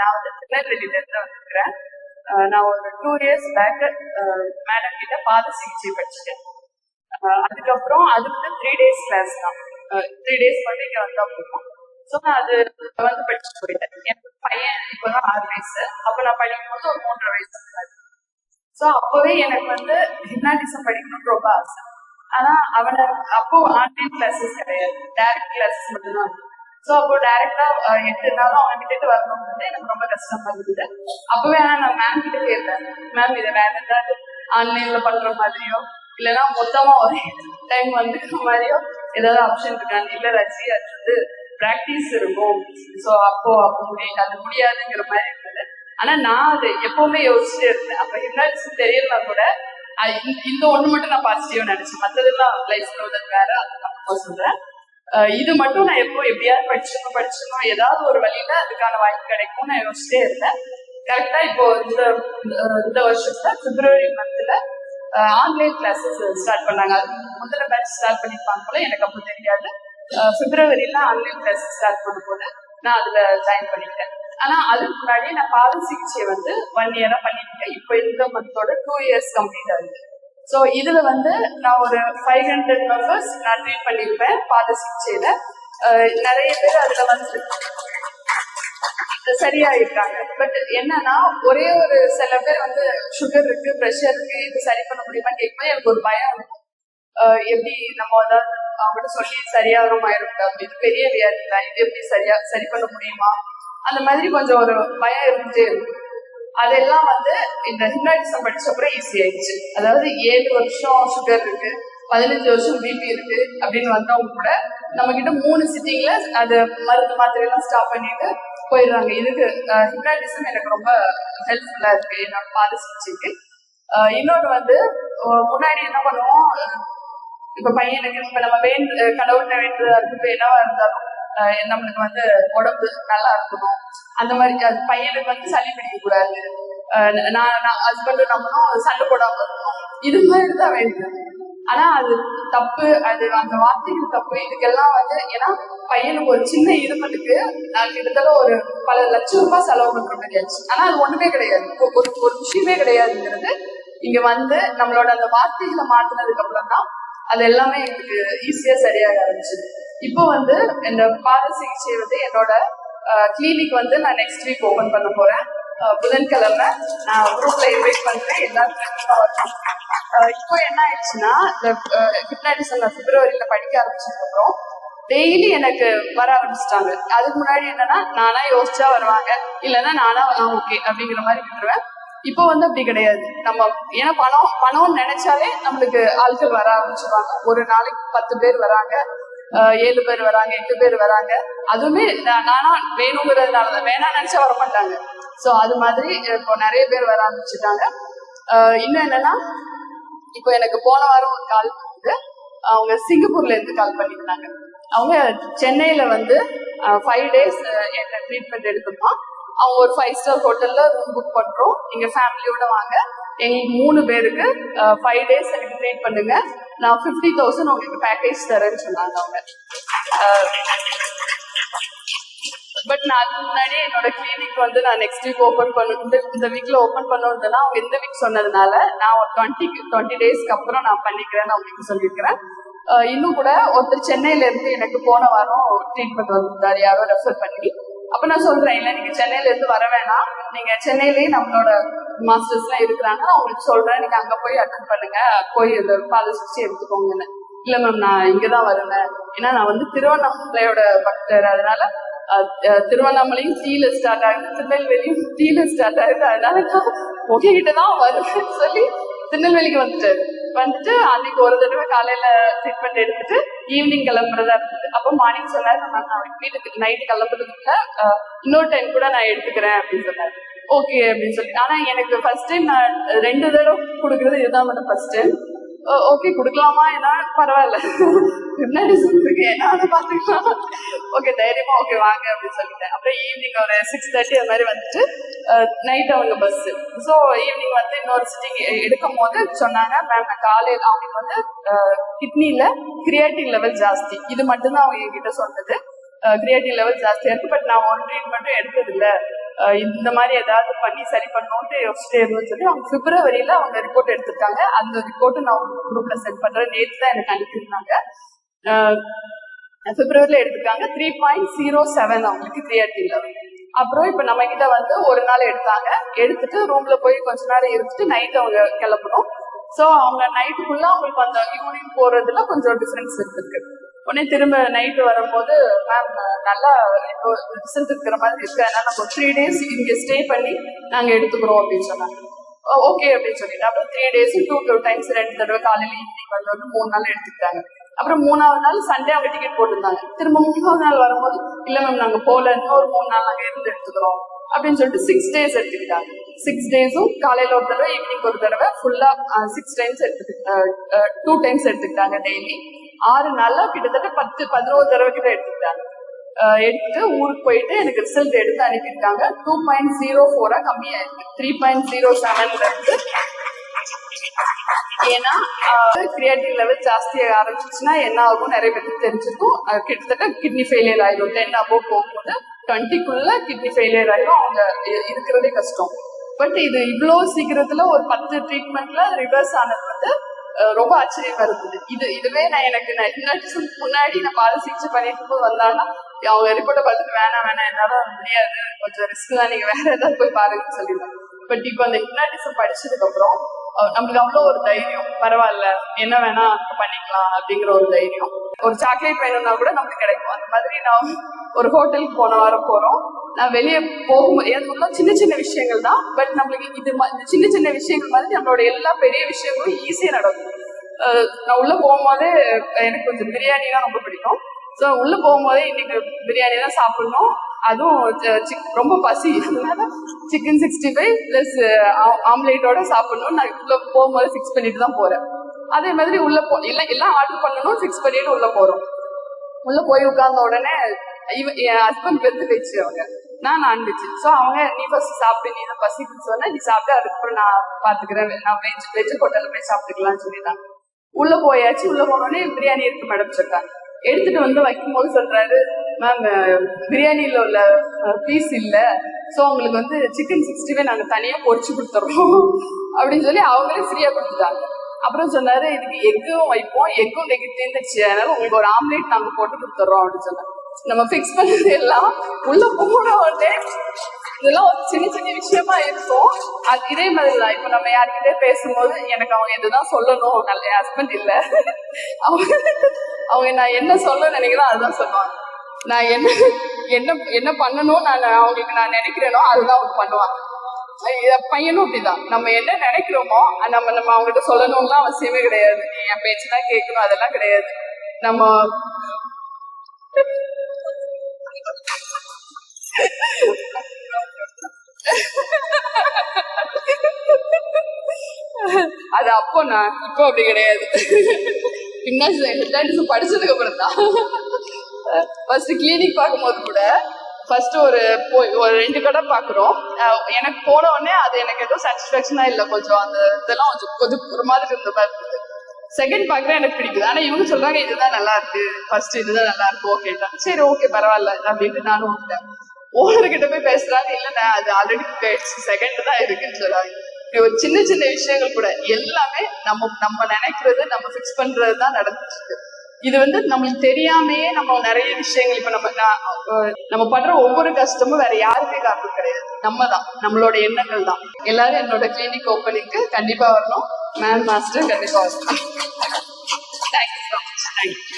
நான் வந்து திருநெல்வேலியில இருந்து வந்திருக்கிறேன். நான் ஒரு 2 years பேக் மேடம் கிட்ட பாத சிகிச்சை படிச்சுட்டேன். அதுக்கப்புறம் அது வந்து 3 days கிளாஸ் தான். 3 days மட்டும் இங்க வந்தா போதும். ஸோ நான் அது வந்து படிச்சுட்டு போயிட்டேன். எனக்கு பையன் இப்பதான் 6 வயசு. அப்ப நான் படிக்கும் போது ஒரு 3.5 வயசு. ஸோ அப்பவே எனக்கு வந்து ஹிப்னாட்டிசம் படிக்கணும்னு ரொம்ப ஆசை. ஆனா அவனை அப்போ ஆன்லைன் கிளாஸஸ் கிடையாது, டைரக்ட் கிளாஸஸ் மட்டும்தான். ஸோ அப்போ டைரக்டா 8 நாளும் அவன் கிட்ட வரணும் எனக்கு ரொம்ப கஷ்டமா இருந்தது. அப்பவே ஆனா நான் மேம் கிட்ட கேட்டேன், மேம் இதை வேற ஏதாவது ஆன்லைன்ல பண்ற மாதிரியோ இல்லைன்னா மொத்தமா ஒரே டைம் வந்துக்கிற மாதிரியோ ஏதாவது ஆப்ஷன் இருக்கான்னு. இல்ல ரஜி, அது வந்து பிராக்டிஸ் இருக்கும், ஸோ அப்போ அது முடியாதுங்கிற மாதிரி இருந்தது. ஆனா நான் அது எப்பவுமே யோசிச்சுட்டே இருந்தேன். அப்ப ஹிப்னாட்டிசம் தெரியலனா கூட இந்த ஒண்ணு மட்டும் நான் பாசிட்டிவா நினைச்சேன், மற்றதெல்லாம் லைஃப்ல உள்ளது வேற. அப்போ சொல்றேன், இது மட்டும் நான் எப்படியாவது படிச்சிடணும், ஏதாவது ஒரு வழியில அதுக்கான வாய்ப்பு கிடைக்கும் நான் யோசிச்சுட்டே இருந்தேன். கரெக்டா இப்போ இந்த வருஷத்துல பிப்ரவரி மந்த்ல ஆன்லைன் கிளாஸஸ் ஸ்டார்ட் பண்ணாங்க. அது முதல்ல பேட்ச் ஸ்டார்ட் பண்ணிருப்பாங்க போல, எனக்கு அப்போ தெரியாது. பிப்ரவரியில ஆன்லைன் கிளாஸஸ் ஸ்டார்ட் பண்ணும் போது நான் அதுல ஜாயின் பண்ணிட்டேன். ஆனா அதுக்கு முன்னாடி நான் பாத சிகிச்சை வந்து 1 year பண்ணிருக்கேன். இப்போ இந்த மந்தோட 2 years கம்ப்ளீட் ஆகுது. ஸோ இதுல வந்து நான் ஒரு 500 members நான் ட்ரீட் பண்ணிருப்பேன் பாத சிகிச்சையில. நிறைய பேர் அதுல வந்து சரியா இருக்காங்க. பட் என்னன்னா ஒரே ஒரு சில பேர் வந்து சுகர் இருக்கு, ப்ரெஷர் இருக்கு, இது சரி பண்ண முடியுமா கேட்கும்போது எனக்கு ஒரு பயம் இருக்கும். எப்படி நம்ம அதாவது அவங்ககிட்ட சொல்லி சரியாக ஆயிருக்கும், இது பெரிய வியாதி தான், இது எப்படி சரி பண்ண முடியுமா, அந்த மாதிரி கொஞ்சம் ஒரு பயம் இருந்துட்டே இருக்கும். அதெல்லாம் வந்து இந்த ஹிப்னாட்டிசம் படிச்சப்பறம் ஈஸி ஆயிடுச்சு. அதாவது 7 வருஷம் சுகர் இருக்கு, 15 வருஷம் பிபி இருக்கு அப்படின்னு வந்தவங்க கூட நம்ம கிட்ட 3 சிட்டிங்ல அது மருந்து மாத்திரை எல்லாம் ஸ்டாப் பண்ணிட்டு போயிடுறாங்க. இதுக்கு ஹிப்னாட்டிசம் எனக்கு ரொம்ப ஹெல்ப்ஃபுல்லா இருக்கு என்னோட பாத சிகிச்சைக்கு. இன்னொன்று வந்து முன்னாடி என்ன பண்ணுவோம், இப்ப பையனுக்கு இப்ப நம்ம கடவுள்கிட்ட வேண்டுதா இருக்கு, என்னவா இருந்தாலும் நம்மளுக்கு வந்து உடம்பு நல்லா இருக்கணும், அந்த மாதிரி அது பையனுக்கு வந்து சளி பிடிக்க கூடாது, நான் ஹஸ்பண்டும் நம்மளும் சண்டை போடாம இருக்கணும், இது மாதிரி தான் வேண்டும். ஆனா அது தப்பு, அது அந்த வார்த்தைகள் தப்பு. இதுக்கெல்லாம் வந்து ஏன்னா பையனுக்கு ஒரு சின்ன இருமலுக்கு நான் கிட்டத்தட்ட ஒரு பல லட்சம் ரூபாய் செலவு பண்ற மாதிரி ஆச்சு. ஆனா அது ஒண்ணுமே கிடையாது, ஒரு விஷயமே கிடையாதுங்கிறது இங்க வந்து நம்மளோட அந்த வார்த்தைகளை மாற்றினதுக்கு அப்புறம் தான் அது எல்லாமே எங்களுக்கு ஈஸியா சரியாக ஆரம்பிச்சுது. இப்போ வந்து இந்த பாத சிகிச்சை வந்து என்னோட கிளினிக் வந்து நான் நெக்ஸ்ட் வீக் ஓபன் பண்ண போறேன். புதன்கிழமை நான் குரூப்ல இன்வைட் பண்றேன், எல்லாரும் இப்போ என்ன ஆயிடுச்சுன்னா இந்த ஹிப்னாட்டிசம் நான் பிப்ரவரியில படிக்க ஆரம்பிச்சதுக்கு அப்புறம் டெய்லி எனக்கு வர ஆரம்பிச்சிட்டாங்க. அதுக்கு முன்னாடி என்னன்னா நானா யோசிச்சா வருவாங்க, இல்லைன்னா நானா ஓகே அப்படிங்கிற மாதிரி விட்டுருவேன். இப்போ வந்து அப்படி கிடையாது. நம்ம ஏன்னா பணம் நினைச்சாலே நம்மளுக்கு ஆட்கள் வர ஆரம்பிச்சிருவாங்க. ஒரு நாளைக்கு 10 பேர் வராங்க, 7 பேர் வராங்க, 8 பேர் வராங்க. அதுவுமே நானா வேணுங்கிறதுனாலதான், வேணா நினைச்சா வர மாட்டாங்க. ஸோ அது மாதிரி இப்போ நிறைய பேர் வர ஆரம்பிச்சுட்டாங்க. இன்னும் என்னன்னா, இப்போ எனக்கு போன வாரம் ஒரு கால் வந்து அவங்க சிங்கப்பூர்ல இருந்து கால் பண்ணியிருந்தாங்க. அவங்க சென்னையில வந்து 5 days என்ன ட்ரீட்மெண்ட் எடுத்துப்போம். அவங்க ஒரு 5 star ஹோட்டல்ல ரூம் புக் பண்றோம், நீங்க ஃபேமிலியோட வாங்க, எங்களுக்கு 3 பேருக்கு 5 days எனக்கு ட்ரீட் பண்ணுங்க, நான் 50,000 உங்களுக்கு பேக்கேஜ் தரேன்னு சொன்னாங்க அவங்க. பட் நான் அதுக்கு முன்னாடி என்னோட கிளினிக் வந்து நான் நெக்ஸ்ட் வீக் ஓபன் இந்த வீக்ல ஓபன் பண்ணுறதுன்னா அவங்க இந்த வீக் சொன்னதுனால நான் ஒரு 20 daysக்கு அப்புறம் நான் பண்ணிக்கிறேன்னு அவங்களுக்கு சொல்லியிருக்கிறேன். இன்னும் கூட ஒருத்தர் சென்னையில இருந்து எனக்கு போன வாரம் ட்ரீட்மெண்ட் வந்திருந்தாரு, யாரோ ரெஃபர் பண்ணி. அப்ப நான் சொல்றேன், இல்ல நீங்க சென்னையில இருந்து வர வேணாம், நீங்க சென்னையிலேயே நம்மளோட மாஸ்டர்ஸ் எல்லாம் இருக்கிறாங்க, அவங்களுக்கு சொல்றேன், நீங்க அங்க போய் அட்டென்ட் பண்ணுங்க, போய் இந்த பாத சிகிச்சை எடுத்துக்கோங்கன்னு. இல்ல மேம் நான் இங்கதான் வருவேன், ஏன்னா நான் வந்து திருவண்ணாமலையோட பக்தர், அதனால திருவண்ணாமலையும் தீல ஸ்டார்ட் ஆகுது, திருநெல்வேலியும் தீல ஸ்டார்ட் ஆகுது, அதனால நான் உங்ககிட்டதான் வருவேன்னு சொல்லி திருநெல்வேலிக்கு வந்துட்டு அன்னைக்கு ஒரு தடவை காலையில ட்ரீட்மெண்ட் எடுத்துட்டு ஈவினிங் கிளம்புறதா இருந்தது. அப்போ மார்னிங் சொன்னாரு, நான் வீட்டுக்கு நைட்டு கிளம்புறதுக்குள்ள இன்னொரு டைம் கூட நான் எடுத்துக்கிறேன் அப்படின்னு சொன்னாரு. ஓகே அப்படின்னு சொல்லி, ஆனா எனக்கு ஃபர்ஸ்ட் டைம் நான் 2 தடவை கொடுக்குறது இதுதான் மட்டும் ஃபர்ஸ்ட் டைம். ஓகே கொடுக்கலாமா, ஏன்னா பரவாயில்ல முன்னாடி சொல்லிருக்கு, ஏன்னா அதை பாத்துக்கலாம், ஓகே தைரியமா ஓகே வாங்க அப்படின்னு சொல்லிட்டேன். அப்புறம் ஈவினிங் ஒரு 6:30 அது மாதிரி வந்துட்டு நைட் அவங்க பஸ். ஸோ ஈவினிங் வந்து இன்னொரு சிட்டிங் எடுக்கும் போது சொன்னாங்க, மேம் காலையில் அவங்களுக்கு வந்து கிட்னில கிரியாட்டின் லெவல் ஜாஸ்தி, இது மட்டும்தான் அவங்க என்கிட்ட சொன்னது, கிரியாட்டின் லெவல் ஜாஸ்தியா இருக்கு, பட் நான் ஒரு ட்ரீட்மெண்ட்டும் எடுத்தது இல்லை, இந்த மாதிரி ஏதாவது பண்ணி சரி பண்ணணும்னு யோசிச்சுட்டே இருந்தோம்னு சொல்லி அவங்க பிப்ரவரியில அவங்க ரிப்போர்ட் எடுத்திருக்காங்க. அந்த ரிப்போர்ட் நான் குரூப்ல சென்ட் பண்றேன். நேற்று தான் எனக்கு அனுப்பியிருந்தாங்க. பிப்ரவரியில எடுத்திருக்காங்க. 3.07 அவங்களுக்கு கிரியேட்டின் லெவல். அப்புறம் இப்ப நம்ம கிட்ட வந்து ஒரு நாள் எடுத்தாங்க. எடுத்துட்டு ரூம்ல போய் கொஞ்ச நேரம் இருந்துட்டு நைட் அவங்க கிளம்பணும். சோ அவங்க நைட்டுக்குள்ள அவங்களுக்கு அந்த யூரின் போறதுல கொஞ்சம் டிஃபரன்ஸ் இருக்கு. உடனே திரும்ப நைட்டு வரும்போது மேம் நல்லா ரிசல்ட் இருக்கிற மாதிரி இருக்கு, அதனால நம்ம 3 days இங்க ஸ்டே பண்ணி நாங்க எடுத்துக்கிறோம் அப்படின்னு சொன்னாங்க. ஓகே அப்படின்னு சொல்லிட்டு அப்புறம் 3 days 2 times 2 தடவை காலையில ஈவினிங் வந்து 3 நாள் எடுத்துக்கிட்டாங்க. அப்புறம் 3ஆவது நாள் சண்டே அவங்க டிக்கெட் போட்டிருந்தாங்க. திரும்ப 3ஆவது நாள் வரும்போது இல்ல மேம் நாங்க போல, இன்னொரு 3 நாள் நாங்க இருந்து எடுத்துக்கிறோம் அப்படின்னு சொல்லிட்டு 6 days எடுத்துக்கிட்டாங்க. 6 days-ம் காலையில ஒரு தடவை ஈவினிங் ஒரு தடவை ஃபுல்லா 6 times 2 times எடுத்துக்கிட்டாங்க டெய்லி. 6 நாள்ல கிட்டத்தட்ட 10-11 தடவை கிட்ட எடுத்துக்கிட்டாங்க. எடுத்துட்டு ஊருக்கு போயிட்டு எனக்கு ரிசல்ட் எடுத்து அனுப்பியிருக்காங்க. 2.04 கம்மியாயிருக்கு. 3.07 இருக்கு. ஏன்னா கிரியேட்டின் லெவல் ஜாஸ்தியாக ஆரம்பிச்சிச்சுன்னா என்ன ஆகும் நிறைய பேருக்கு தெரிஞ்சிருக்கும். கிட்டத்தட்ட கிட்னி ஃபெயிலியர் ஆயிடும். 10 above போகும்போது 20க்குள்ள கிட்னி ஃபெயிலியர் ஆயிடும். அவங்க இருக்கிறதே கஷ்டம். பட் இது இவ்வளோ சீக்கிரத்துல ஒரு 10 ட்ரீட்மெண்ட்ல ரிவர்ஸ் ஆனது வந்து ரொம்ப ஆச்சரியமா இருந்தது. இதுவே எனக்கு முன்னாடி நான் பாத சிகிச்சை பண்ணிட்டு போது வந்தாங்கன்னா அவங்க ரிப்போர்ட்டை பார்த்துட்டு வேணாம் என்னால முடியாது, கொஞ்சம் ரிஸ்க் தான், நீங்க வேற ஏதாவது போய் பாருங்கன்னு சொல்லிடுவாங்க. பட் இப்போ அந்த ஹிப்னாட்டிசம் படிச்சதுக்கு அப்புறம் நம்மளுக்கு அவ்வளோ ஒரு தைரியம், பரவாயில்ல என்ன வேணா பண்ணிக்கலாம் அப்படிங்கிற ஒரு தைரியம். ஒரு சாக்லேட் வேணும்னா கூட நமக்கு கிடைக்கும். அந்த மாதிரி நான் ஒரு ஹோட்டலுக்கு போன வாரம் போறோம். நான் வெளியே போகும்போது எனக்கு சின்ன சின்ன விஷயங்கள் தான். பட் நம்மளுக்கு இந்த சின்ன சின்ன விஷயங்கள் மாதிரி நம்மளோட எல்லா பெரிய விஷயங்களும் ஈஸியா நடக்கும். நான் உள்ள போகும்போதே எனக்கு கொஞ்சம் பிரியாணிலாம் ரொம்ப பிடிக்கும். ஸோ உள்ள போகும்போதே இன்னைக்கு பிரியாணி தான் சாப்பிடணும், அதுவும் ரொம்ப பசி, அதனால சிக்கன் 65 பிளஸ் ஆம்லேட்டோட சாப்பிடணும். நான் உள்ள போகும்போது ஃபிக்ஸ் பண்ணிட்டு தான் போறேன். அதே மாதிரி உள்ள எல்லாம் ஆர்டர் பண்ணணும், ஃபிக்ஸ் பண்ணிட்டு உள்ள போறோம். உள்ள போய் உட்கார்ந்த உடனே என் ஹஸ்பண்ட் வெஜ், அவங்க நான் நான்வெஜ். ஸோ அவங்க நீ ஃபர்ஸ்ட் சாப்பிட்டு, நீ தான் பசிக்குன்னு சொன்னா நீ சாப்பிட்டு அதுக்கப்புறம் நான் பாத்துக்கிறேன், நான் வெஜ் ஹோட்டல்ல போய் சாப்பிட்டுக்கலாம்னு சொல்லிட்டாங்க. உள்ள போயாச்சு. உள்ள போனோடனே பிரியாணி இருக்கு மேடம் சொல்றாங்க. எடுத்துட்டு வந்து வைக்கும் போது சொல்றாரு, மேம் பிரியாணியில உள்ள பீஸ் இல்ல, ஸோ உங்களுக்கு வந்து சிக்கன் 65 நாங்க தனியா பொரிச்சு கொடுத்துறோம் அப்படின்னு சொல்லி அவங்களே ஃப்ரீயா கொடுத்துட்டாங்க. அப்புறம் சொன்னாரு இதுக்கு எக்கும் வைப்போம், எக்கும் இன்னைக்கு தீர்ந்துச்சு, அதனால உங்களுக்கு ஒரு ஆம்லேட் நாங்க போட்டு கொடுத்துறோம் அப்படின்னு சொன்னாங்க. நம்ம ஃபிக்ஸ் பண்ணது எல்லாம் உள்ள போன உடனே இதெல்லாம் ஒரு சின்ன சின்ன விஷயமா இருக்கும். இதே மாதிரிதான் இப்ப நம்ம யாருக்கிட்டே பேசும்போது எனக்கு அவங்க இதுதான் சொல்லணும், என் ஹஸ்பண்ட் இல்ல, அவங்க நான் என்ன சொல்ல நினைக்கிறேன் அதுதான் சொல்லுவாங்க. நான் என்ன பண்ணணும் அவங்களுக்கு நான் நினைக்கிறேனோ அதுதான் அவங்க பண்ணுவாங்க. பையனும் அப்படிதான். நம்ம என்ன நினைக்கிறோமோ நம்ம அவங்ககிட்ட சொல்லணும்லாம் அவசியமே கிடையாது. என் பேச்சுதான் கேட்கணும் அதெல்லாம் கிடையாது. நம்ம அது அப்போ நான் இப்போ அப்படி கிடையாது. படிச்சதுக்கு அப்புறம் தான் ஃபர்ஸ்ட் கிளினிக் பார்க்கும்போது கூட ஃபர்ஸ்ட் ஒரு 2 கடை பாக்குறோம். எனக்கு போன உடனே அது எனக்கு எதுவும் சாட்டிஸ்பாக்சனா இல்லை, கொஞ்சம் அந்த இதெல்லாம் கொஞ்சம் ஒரு மாதிரி இருந்த மாதிரி இருந்தது. செகண்ட் பாக்குறேன் எனக்கு பிடிக்குது. ஆனா இவங்க சொல்றாங்க இதுதான் நல்லா இருக்கு, ஃபர்ஸ்ட் இதுதான் நல்லா இருக்கும், ஓகேட்டா சரி ஓகே பரவாயில்ல அப்படின்ட்டு நானும் விட்டேன். ஓனர் கிட்ட போய் பேசுறாங்க, இல்ல அது ஆல்ரெடி செகண்ட் தான் இருக்குன்னு சொல்றாங்க. ஒரு சின்ன சின்ன விஷயங்கள் கூட எல்லாமே நம்ம நினைக்கிறது, நம்ம ஃபிக்ஸ் பண்றதுதான் நடந்துட்டு இருக்கு. இது வந்து நம்மளுக்கு தெரியாமையே நம்ம நிறைய விஷயங்கள் இப்ப நம்ம பண்ற ஒவ்வொரு கஷ்டமும் வேற யாருமே காரணம் கிடையாது, நம்ம தான், நம்மளோட எண்ணங்கள் தான். எல்லாரும் என்னோட கிளினிக் ஓப்பனிங்க்கு கண்டிப்பா வரணும். மேம் மாஸ்டர் கண்டிப்பா வரணும். Thank you so much. தேங்க்யூ.